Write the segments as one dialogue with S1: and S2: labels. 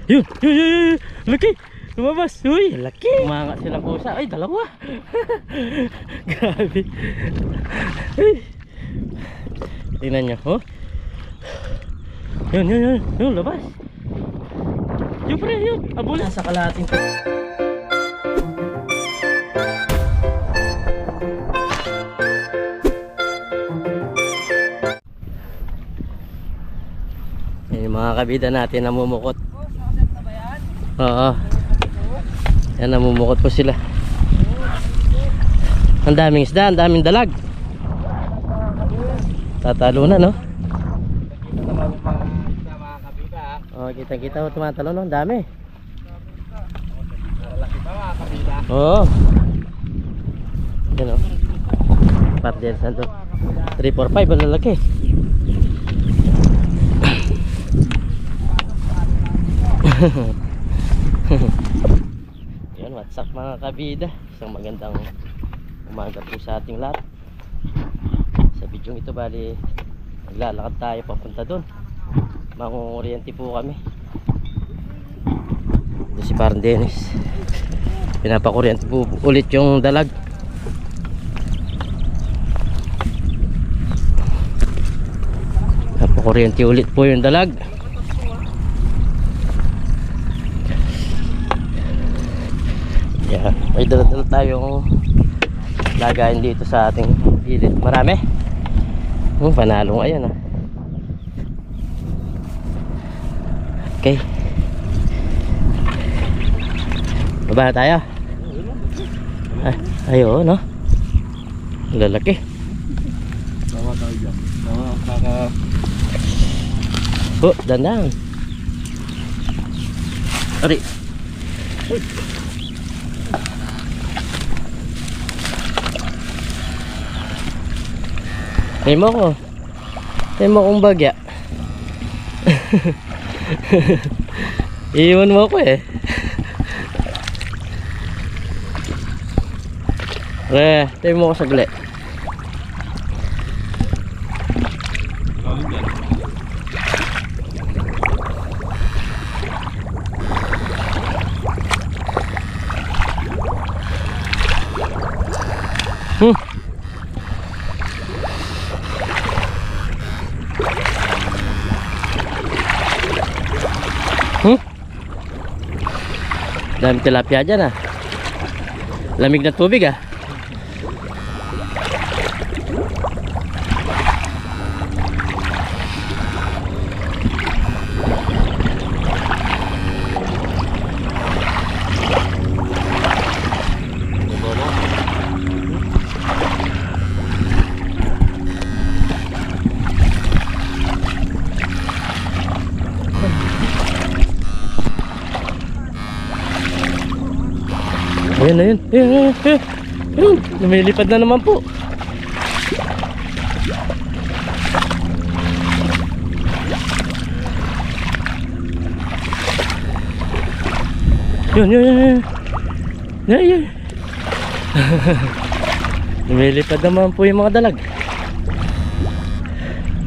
S1: Yun, yun, yun, yun. Laki. Lumabas. Uy, laki. Umangat silang pusa. Ay, dalawa. Grabe. Ay. Tingnan nyo. Oh. Yun, yun, yun. Yun, labas. Yun, pre, yun. Abula. Nasa kalahating. Yung mga kabida natin namumukot. Oo. Yan, namumukot po sila. Ang daming isda, ang daming dalag. Tatalo na, no? Oh, kita-kita mo tumatalo, no? Ang dami. Oo. Yan, oh. Partner, saan to? 3, 4, 5, ang lalaki. Yan, what's up mga kabida. Isang magandang umaga po sa ating lahat. Sa video ito bali naglalakad tayo papunta doon. Mangunguryente po kami. Ito si Parang Dennis. Pinapakuryente po ulit yung dalag. Pinapakuryente ulit po yung dalag. Yeah, may dala-dala tayong lagayan dito sa ating gilid. Marami. Panalo ngayon, ah. Okay. Baba na tayo. Ay, oo, no? Lalaki.
S2: Tawa tayo dyan. Tawa, kaka...
S1: Oh, dandan. Ari. Uy. Tayo mo ko. Tayo mo kong bagya. Iiwan mo ako eh. Tayo mo ko sagli. Dami tilapia dyan, ah. Lamig na tubig, ah. Ayun, ayun, ayun, ayun, ayun, ayun, lumilipad na naman po. Yun, yun, yun, yun, yun, yun. Lumilipad naman po yung mga dalag.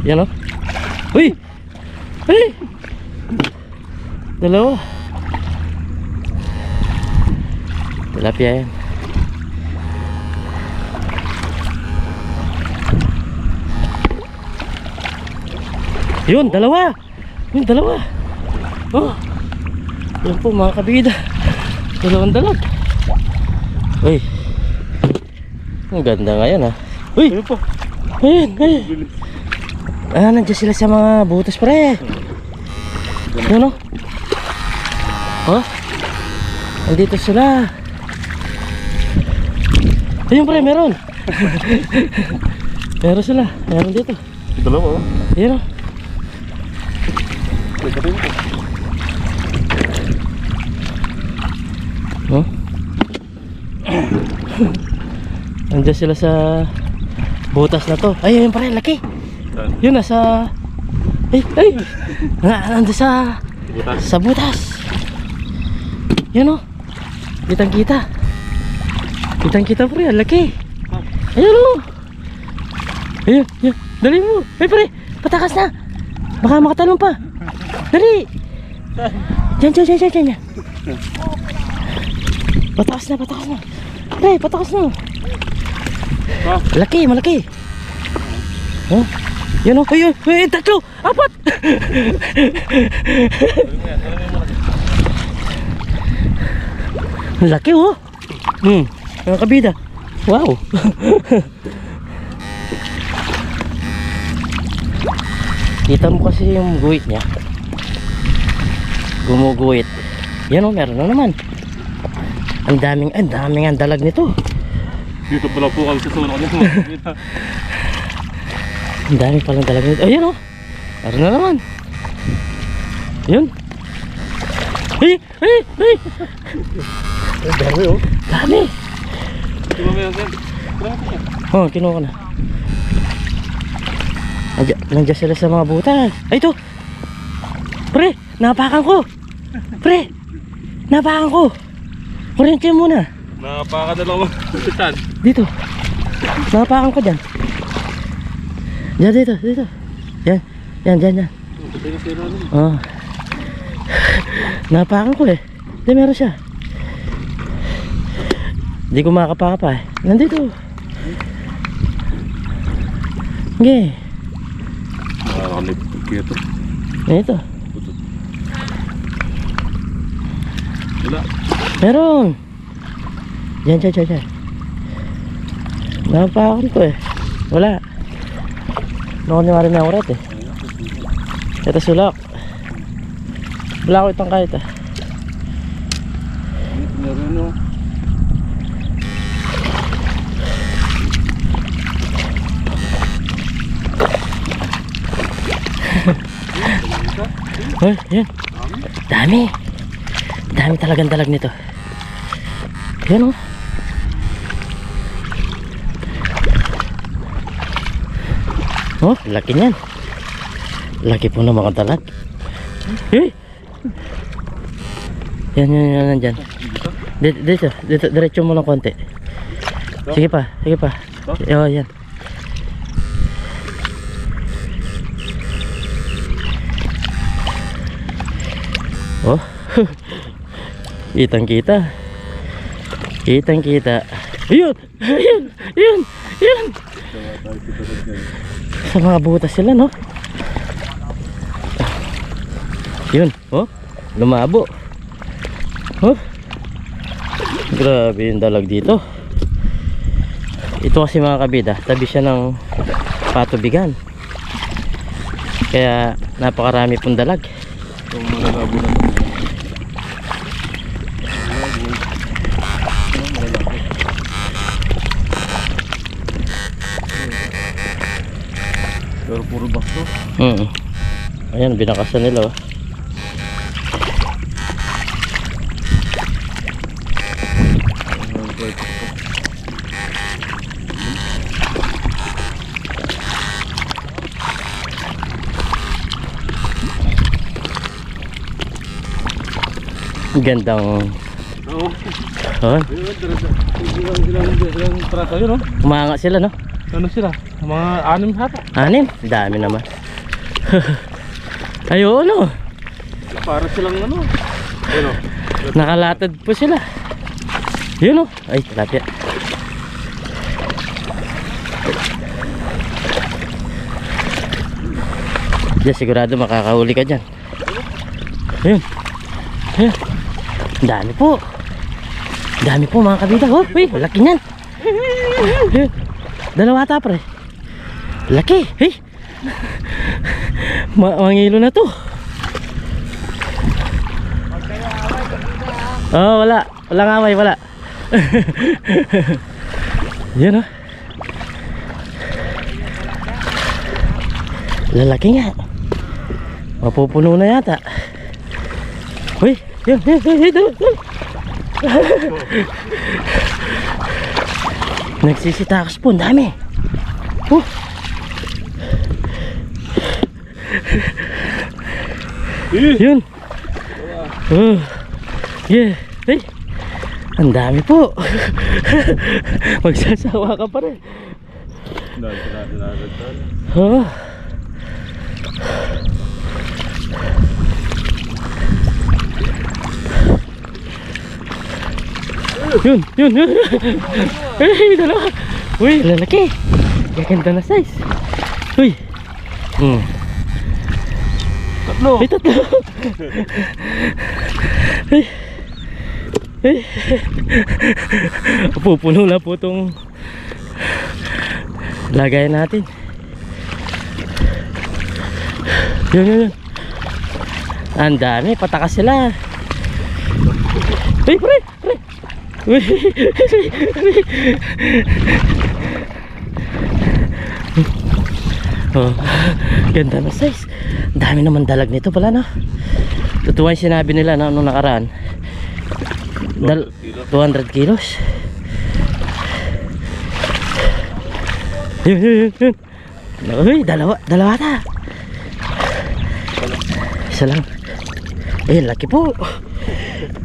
S1: Yan, o. Uy, uy, dalawa. Tilapia yan. Yun, dalawa. Yun, dalawa. Oh. Yan po mga kabida. Dalawang dalag. Uy. Ang ganda ngayon, ha. Uy.
S2: Ayun po.
S1: Ayun, ayun. Nandiyan sila sa mga butas, pre. Ano? Oh. Nandito sila. Ayun, pre, meron. Meron sila. Meron dito.
S2: Dalawa, oh.
S1: Ayun, oh.
S2: May kapin po.
S1: Oh. Nandiyan sila sa butas na to. Ay, ayun, pre, laki. Yun, nasa... Ay, ay. Nandiyan sa...
S2: Butas.
S1: Sa butas. Yan, oh. Kitang-kita. Kitang-kita, pre, ang laki. Ayun, oh. Ayun, ayun. Dali mo. Ay, pre, patakas na. Baka makatalon pa. Dali. Diyan, diyan, diyan, diyan, diyan. Patakas na, patakas na. Pre, patakas na.
S2: Ha?
S1: Malaki, malaki. Oh, yun o, yun, tatlo, apat. Laki oh. Mga kabida. Wow. Kita mo kasi yung guhit niya. Gumuguhit. Yan oh, meron na naman. Ang daming ang dalag nito.
S2: Dito pala po kami sa zona kanina.
S1: Ang dami palang dalag nito. Ayan oh. Meron na naman. Yun. Ay, ay, ay.
S2: Ang dami oh.
S1: Dami.
S2: Di ba meron yan?
S1: Oh, kinuha ko na. Nandiyan sila sa mga butas. Ay, ito. Pre, napakan ko. Pre, napakan ko. Kuryente muna.
S2: Napakadalawa. Saan?
S1: Dito. Napakan ko dyan. Diyan, dito, dito. Yan, yan, yan, yan. Oh. Napakan ko eh. Hindi, meron siya. Hindi ko makapaka pa eh. Nandito. Okay.
S2: Nakakalip. Kito.
S1: Ito.
S2: Wala.
S1: Meron. Diyan, diyan, diyan, diyan. Napakan ko eh. Wala. Naku ni Marin na urat eh. Ito sulak. Wala ko itong kahit ah.
S2: Meron oh.
S1: Ay, yan. Dami. Dami talagang dalag nito. Yan oh. Oh, laki niyan. Laki po ng mga dalag. Eh. Yan, yan, yan, nandyan. Dito, dito, diretso mo lang konti. Sige pa, sige pa. Oh, yan. Oh. Kitang kita. Kitang kita. Ayun, ayun, ayun, ayun. Sa mga butas sila, no? Yun, oh. Lumabo. Oh. Grabe yung dalag dito. Ito kasi mga kabida, tabi siya ng patubigan. Kaya napakarami pong dalag.
S2: Itong mga labo na. Pero puro bakso.
S1: Ayan, binakasan nila oh. Gandang
S2: Oo.
S1: oh,
S2: Ilang trata yun, no?
S1: umanga sila no?
S2: Ano sila? Mga 6 hata.
S1: 6? Dami naman. Ayun no.
S2: Para silang ano. Ayun o.
S1: Nakalatad po sila. Yun no. Ay, tilapia. Diyan sigurado makakahuli ka dyan. Ayun. Ayun. Dami po. Dami po mga kabida. Oh, uy, laki niyan. Ayun. Dalawa ata pre. Laki. Hey. Mangilo na to. Oh, wala. Walang away, wala. Yan oh. Lalaki nga. Mapupuno na yata. Uy, yun, yun, yun, yun, yun. Nagsisitakas po, ang dami. Yun. Yeah. Hey. Ang dami po. Magsasawa ka pa rin. Oh. Yun. Ay, dalawa. Uy, lalaki. Maganda na size. Uy.
S2: Tatlo.
S1: Ay, tatlo. Ay. Pupuno na po itong lagayan natin. Yun. Ang dami, patakas sila. Ay, pre. Uy. Oh, ganda na size. Ang dami naman dalag nito pala, no? Totoo yung sinabi nila na nung nakaraan. 200 kilos. Yun. Uy, dalawa ta. Isa lang. Eh, laki po.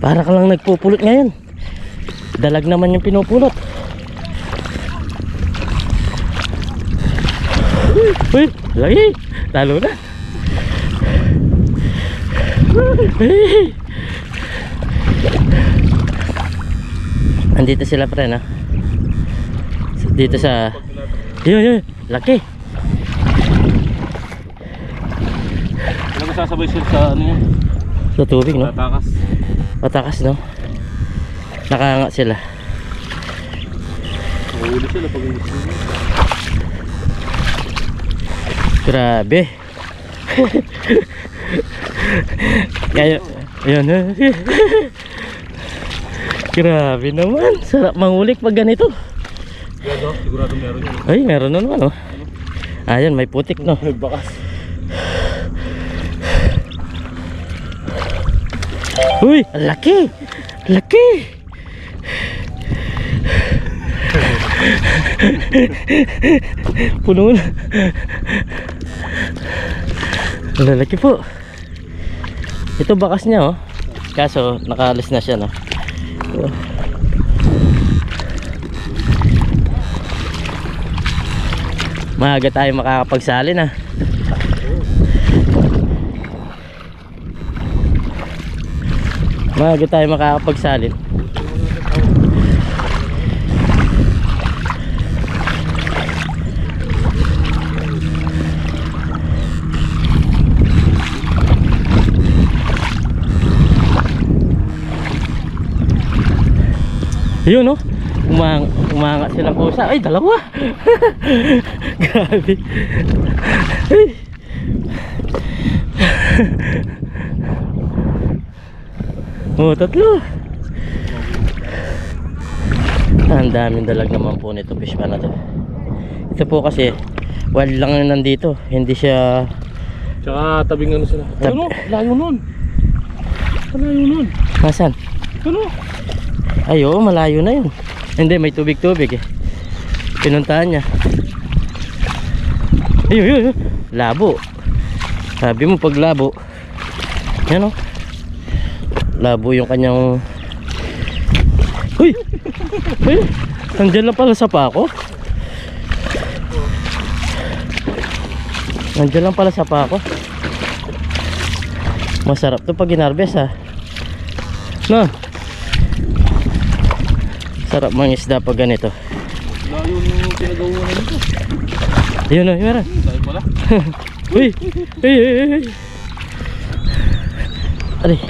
S1: Para ka lang nagpupulot ngayon. Dalag naman yung pinupulot. Uy, lagi. Lalo na. Andito sila pre, no? Dito sa... Yun. Laki.
S2: Alam mo sasabay sila sa ano yan?
S1: Sa tubig, no?
S2: Tatakas.
S1: Patakas, no? Nakanga sila.
S2: Mahuli sila pag hindi sila.
S1: Grabe. Kaya, yun. Grabe naman. Sarap mangulik pag ganito.
S2: Yan o, sigurado meron yan.
S1: Ay, meron na naman, oh. Ayan, may putik, no?
S2: Nagbakas.
S1: Uy, ang laki. Laki. Puno na. Ang lalaki po. Ito bakas niya, oh. Kaso nakaalis na siya, no? Maaga tayo makakapagsali na. Maaga tayo makakapagsalin. Yun, no? Umangat silang pusa. Ay, dalawa. Grabe. Ay. Oh, tatlo. Ang daming dalag naman po nito fish pa na to. Ito po kasi wild lang yung nandito. Hindi siya...
S2: Tsaka tabing ano sila. Ano? Layo nun. Layo nun.
S1: Nasaan?
S2: Ano?
S1: Ay, oo, malayo na yun. Hindi, may tubig-tubig eh. Pinuntahan niya. Ayun. Labo. Sabi mo pag labo. Yan, o. Labo yung kanyang... Uy! Uy! Nandiyan lang pala sa pako. Nandiyan lang pala sa pako. Masarap to pag ginarbes, ha. No? Sarap mangisda pag ganito.
S2: Layo yung pinagawa na nito.
S1: Ayun, o, meron.
S2: Layo pala.
S1: Uy! Uy! Aray.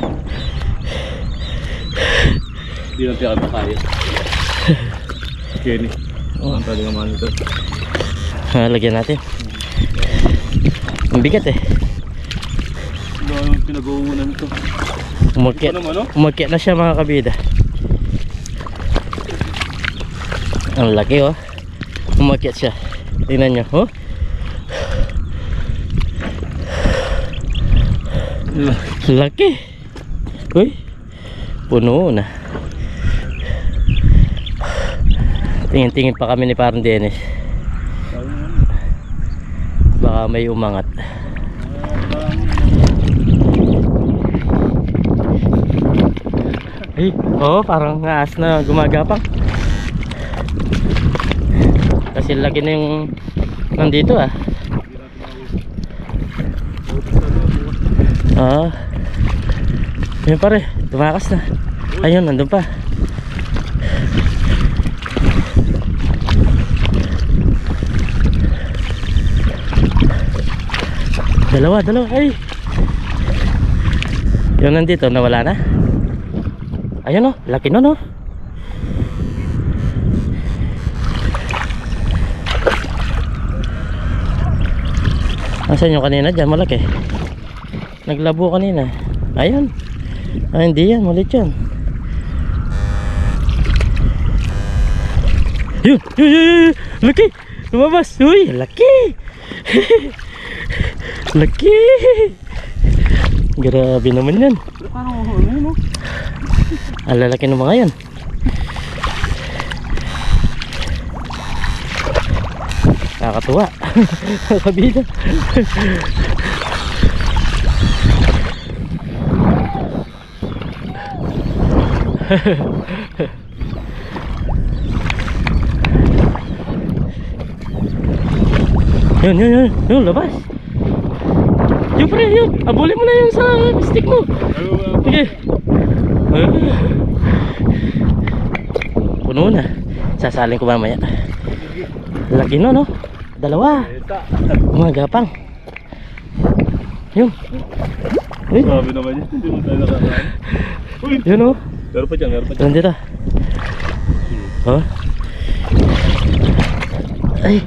S2: Hindi lang siya kaya. Kenny. Ang tali naman ito.
S1: Lagyan natin. Ang bigat eh.
S2: Layo yung pinagawa na nito.
S1: Umakyat na siya mga kabida. Ang laki, oh. Umakyat siya. Tingnan nyo, oh. Laki. Uy. Puno na. Tingin-tingin pa kami ni Parang Dennis. Baka may umangat. Ay, oh, parang aas na gumagapang. Kasi laki na yung nandito, ah. Yun pare, tumakas na. Ayun, nandun pa. Dalawa. Ay. Yung nandito, nawala na. Ayun o, laki nun o. Asan yung kanina? Diyan, malaki. Naglabo kanina. Ayun. Ay, hindi yan, malit yan. Yun. Laki. Lumabas. Uy, laki. Laki. Grabe naman yan. Ang lalaki ng mga yan. Nakakatuwa. Kabida. Yun, labas. Yung pre, yun. Abulin mo na yun sa stick mo. Sige. Puno na. Sasalin ko mamaya. Laki no, no? Dalawa. Umagapang. Yun. Uy.
S2: Grabe naman yun. Hindi mo tayo nakakaan.
S1: Yun o.
S2: Meron pa dyan.
S1: Doon dito. Oh. Ay.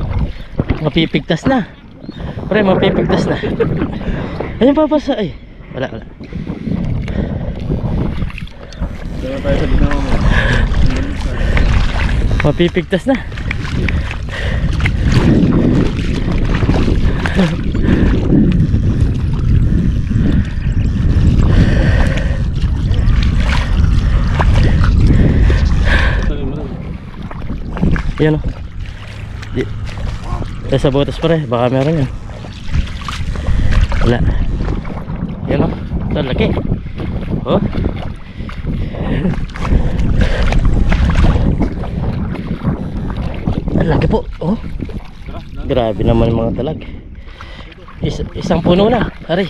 S1: Mapipigtas na. Pre, mapipigtas na. Ayun papasa. Ay. Wala.
S2: Kaya tayo sa ginawa mo.
S1: Mapipigtas na. Yan o. Sa butas pare, baka meron yan. Wala. Yan o. Ito, laki. Oh. Ang laki po. Oh. Grabe naman mga talag. Isang puno na. Hari.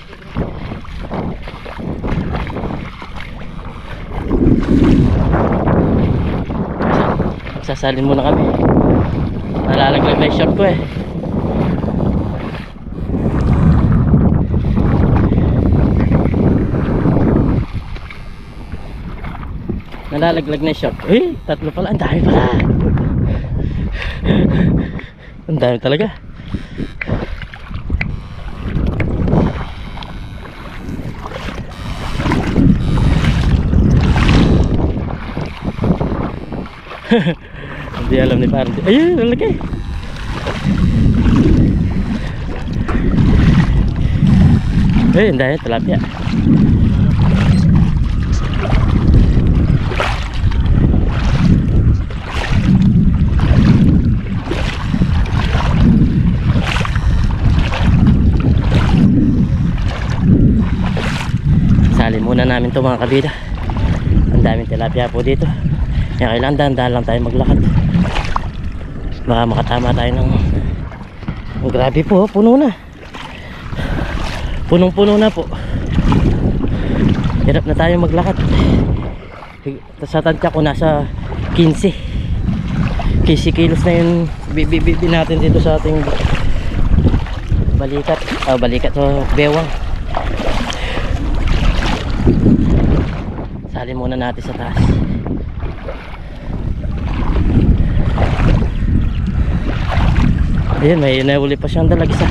S1: Sasalin muna kami. Nalalaglag na yung short ko eh. Nalalaglag na yung short. Eh, tatlo pala. Ang dami pala. Ang dami talaga. Hindi alam ni parang. Ayun, ang laki. Ayun, dahil tilapia. Sali muna namin to mga kabida. Ang daming tilapia po dito. Kaya kailangan dahan-dahan lang tayo maglakad. Baka makatama tayo ng grabe po, puno na. Punong-puno na po. Hirap na tayo maglakad. Sa tansya ko nasa 15 kilos na yung bibi natin dito sa ating balikat. Balikat o bewang. Sali muna natin sa taas. Ayun, may nahuli pa siyang dalag isa.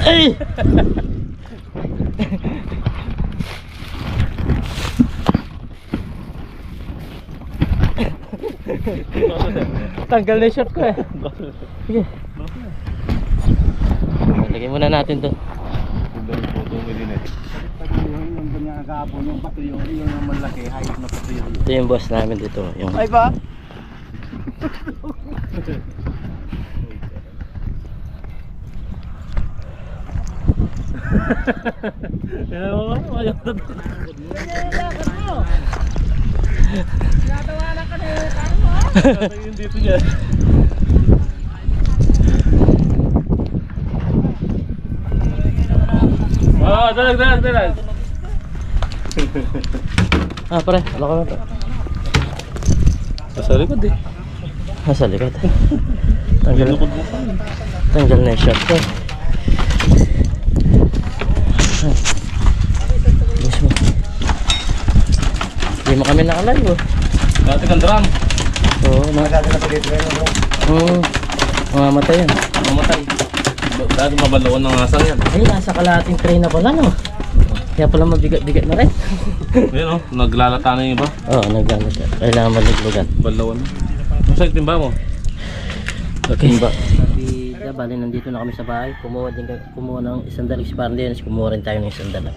S1: Ay! Tanggal na yung short ko eh. Sige. Lagay muna natin to. Ito yung boss namin dito. Yung...
S3: Ay ba?
S2: Kaya mo ba? Ayaw na.
S3: Tinatawanan ka na yung kano mo ha?
S2: Tatagin dito dyan. Dalag.
S1: Ah, pare, wala ka na to.
S2: Sa likod eh.
S1: Nasa likod. Tanggal na yung shot ko. Bus mo. Hindi mo kami nakalayo.
S2: Dati kang drum.
S1: Oo, mga mamamatay yan.
S2: Mamatay. Dati mabalawan ng asang yan.
S1: Ay, nasa kalahating tray na pala, no? Kaya pala mabigat-bigat na rin.
S2: Ayan o, naglalata na yung iba.
S1: Oo, naggamit yan. Kailangan maluglugan.
S2: Balawan. Ano sa'yo timba mo?
S1: Okay. Sabi, bali nandito na kami sa bahay. Kumuha ng isang dalig si Parang Dennis. Kumuha rin tayo ng isang dalag.